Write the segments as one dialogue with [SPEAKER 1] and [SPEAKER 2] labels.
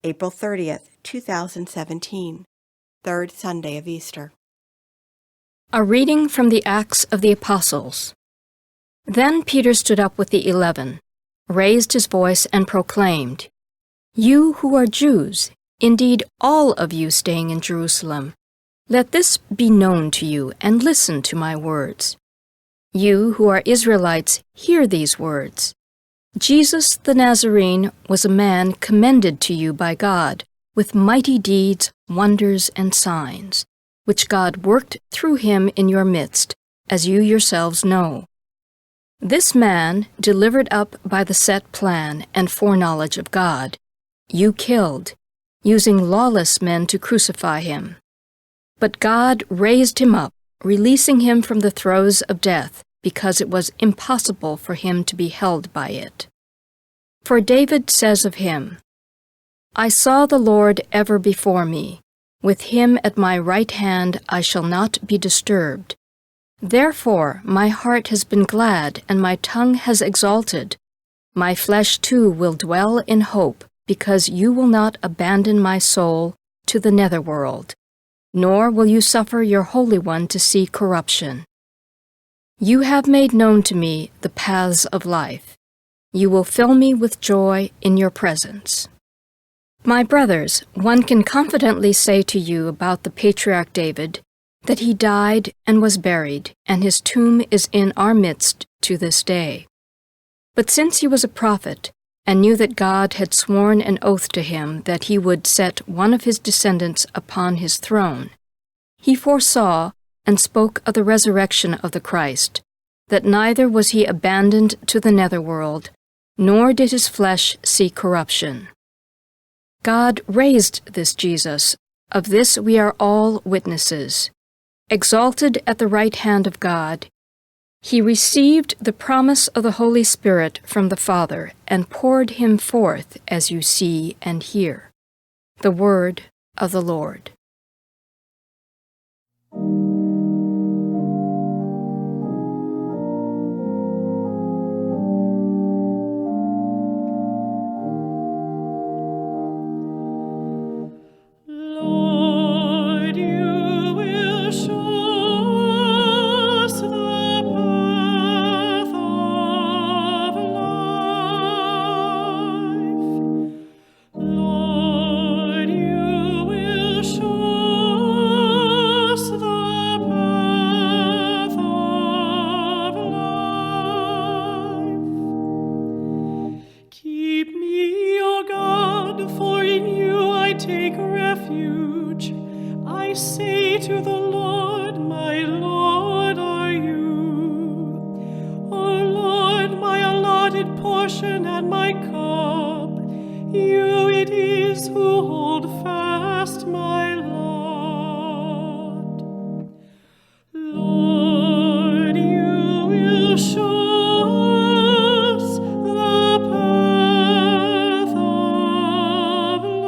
[SPEAKER 1] April 30th, 2017, third Sunday of Easter.
[SPEAKER 2] A reading from the Acts of the Apostles. Then Peter stood up with the 11, raised his voice and proclaimed, "You who are Jews, indeed all of you staying in Jerusalem, let this be known to you and listen to my words. You who are Israelites, hear these words. Jesus the Nazarene was a man commended to you by God with mighty deeds, wonders, and signs, which God worked through him in your midst, as you yourselves know. This man, delivered up by the set plan and foreknowledge of God, you killed, using lawless men to crucify him. But God raised him up, releasing him from the throes of death, because it was impossible for him to be held by it. For David says of him, 'I saw the Lord ever before me. With him at my right hand I shall not be disturbed. Therefore my heart has been glad and my tongue has exulted. My flesh too will dwell in hope, because you will not abandon my soul to the netherworld, nor will you suffer your Holy One to see corruption. You have made known to me the paths of life. You will fill me with joy in your presence.' My brothers, one can confidently say to you about the patriarch David that he died and was buried, and his tomb is in our midst to this day. But since he was a prophet, and knew that God had sworn an oath to him that he would set one of his descendants upon his throne, he foresaw and spoke of the resurrection of the Christ, that neither was he abandoned to the netherworld, nor did his flesh see corruption. God raised this Jesus, of this we are all witnesses. Exalted at the right hand of God, he received the promise of the Holy Spirit from the Father and poured him forth, as you see and hear. The word of the Lord.
[SPEAKER 3] Take refuge. I say to the Lord, my Lord are you. O Lord, my allotted portion and my cup, you it is who hold fast my lot. Lord, you will show us the path of life.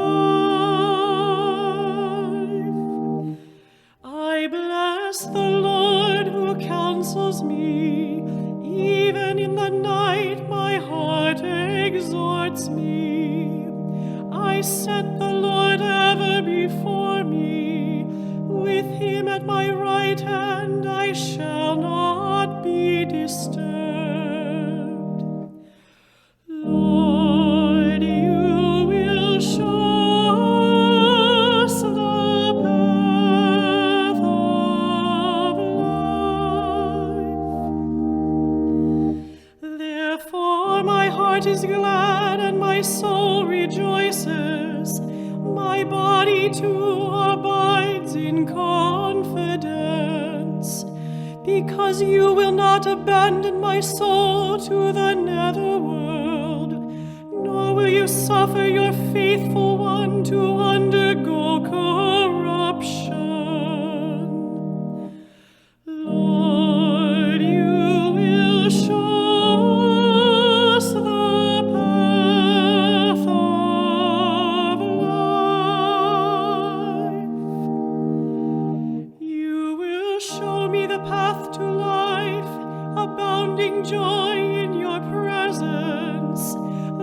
[SPEAKER 3] I bless the Lord who counsels me. Even in the night my heart exhorts me. I set the Lord ever before me. With him at my right hand I shall not be disturbed. Lord, you will show us the path of life. Therefore my heart is glad and my soul rejoices. My body too abides in confidence, because you will not abandon my soul to the netherworld, nor will you suffer your faithful one to undergo corruption. Lord, you will show us the path of life. You will show me the path to life, abounding joy in your presence,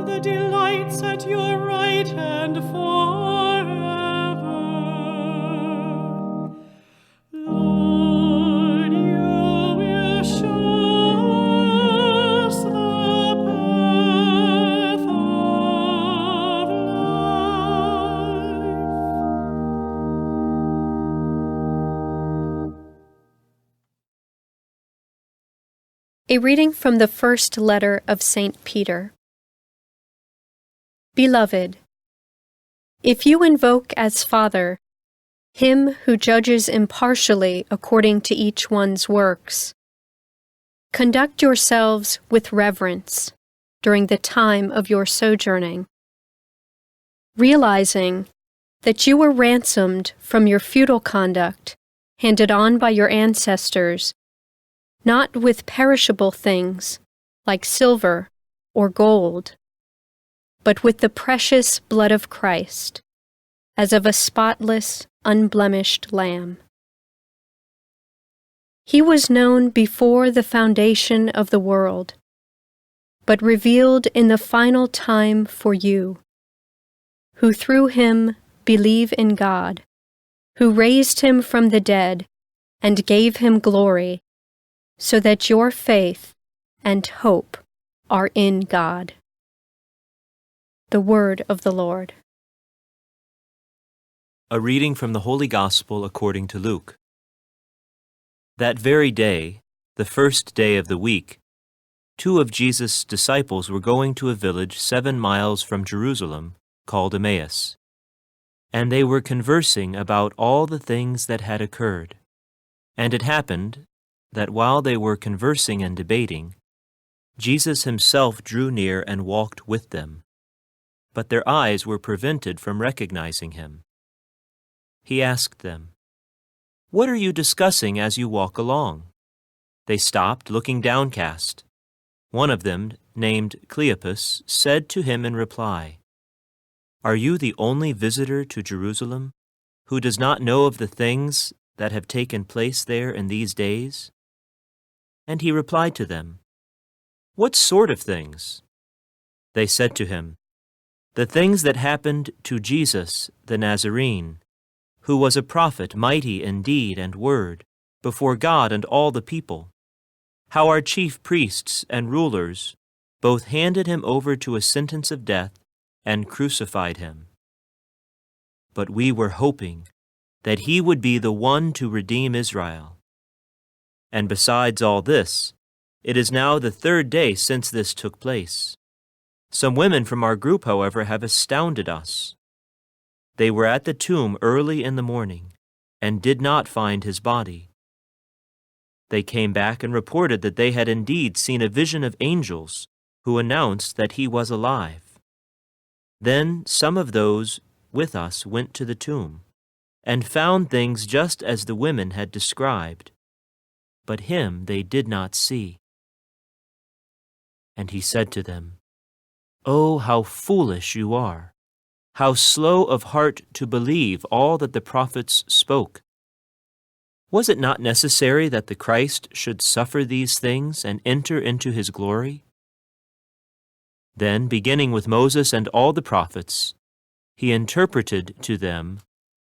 [SPEAKER 3] the delights at your right hand forever. Lord, you will show us the path of life.
[SPEAKER 4] A reading from the first letter of St. Peter. Beloved, if you invoke as Father Him who judges impartially according to each one's works, conduct yourselves with reverence during the time of your sojourning, realizing that you were ransomed from your futile conduct handed on by your ancestors, not with perishable things like silver or gold, but with the precious blood of Christ, as of a spotless, unblemished lamb. He was known before the foundation of the world, but revealed in the final time for you, who through him believe in God, who raised him from the dead and gave him glory, so that your faith and hope are in God. The word of the Lord.
[SPEAKER 5] A reading from the Holy Gospel according to Luke. That very day, the first day of the week, 2 of Jesus' disciples were going to a village 7 miles from Jerusalem called Emmaus, and they were conversing about all the things that had occurred. And it happened that while they were conversing and debating, Jesus himself drew near and walked with them, but their eyes were prevented from recognizing him. He asked them, "What are you discussing as you walk along?" They stopped, looking downcast. One of them, named Cleopas, said to him in reply, "Are you the only visitor to Jerusalem who does not know of the things that have taken place there in these days?" And he replied to them, "What sort of things?" They said to him, "The things that happened to Jesus the Nazarene, who was a prophet mighty in deed and word before God and all the people, how our chief priests and rulers both handed him over to a sentence of death and crucified him. But we were hoping that he would be the one to redeem Israel. And besides all this, it is now the 3rd day since this took place. Some women from our group, however, have astounded us. They were at the tomb early in the morning and did not find his body. They came back and reported that they had indeed seen a vision of angels who announced that he was alive. Then some of those with us went to the tomb and found things just as the women had described, but him they did not see." And he said to them, "Oh, how foolish you are! How slow of heart to believe all that the prophets spoke! Was it not necessary that the Christ should suffer these things and enter into his glory?" Then, beginning with Moses and all the prophets, he interpreted to them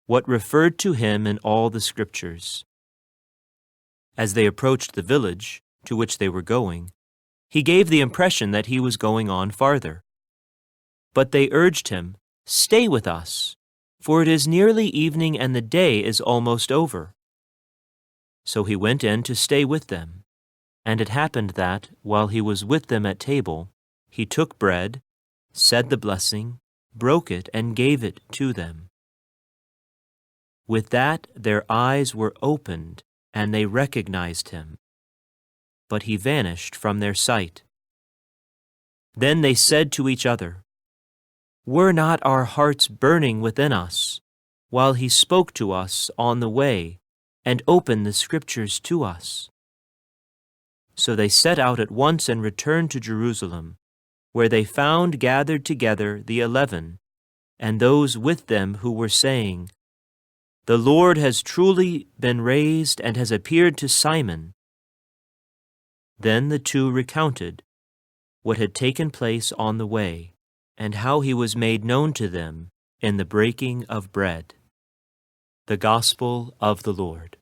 [SPEAKER 5] what referred to him in all the Scriptures. As they approached the village to which they were going, he gave the impression that he was going on farther. But they urged him, "Stay with us, for it is nearly evening and the day is almost over." So he went in to stay with them, and it happened that, while he was with them at table, he took bread, said the blessing, broke it, and gave it to them. With that their eyes were opened, and they recognized him, but he vanished from their sight. Then they said to each other, "Were not our hearts burning within us, while he spoke to us on the way and opened the Scriptures to us?" So they set out at once and returned to Jerusalem, where they found gathered together the 11, and those with them who were saying, "The Lord has truly been raised and has appeared to Simon." Then the 2 recounted what had taken place on the way, and how he was made known to them in the breaking of bread. The Gospel of the Lord.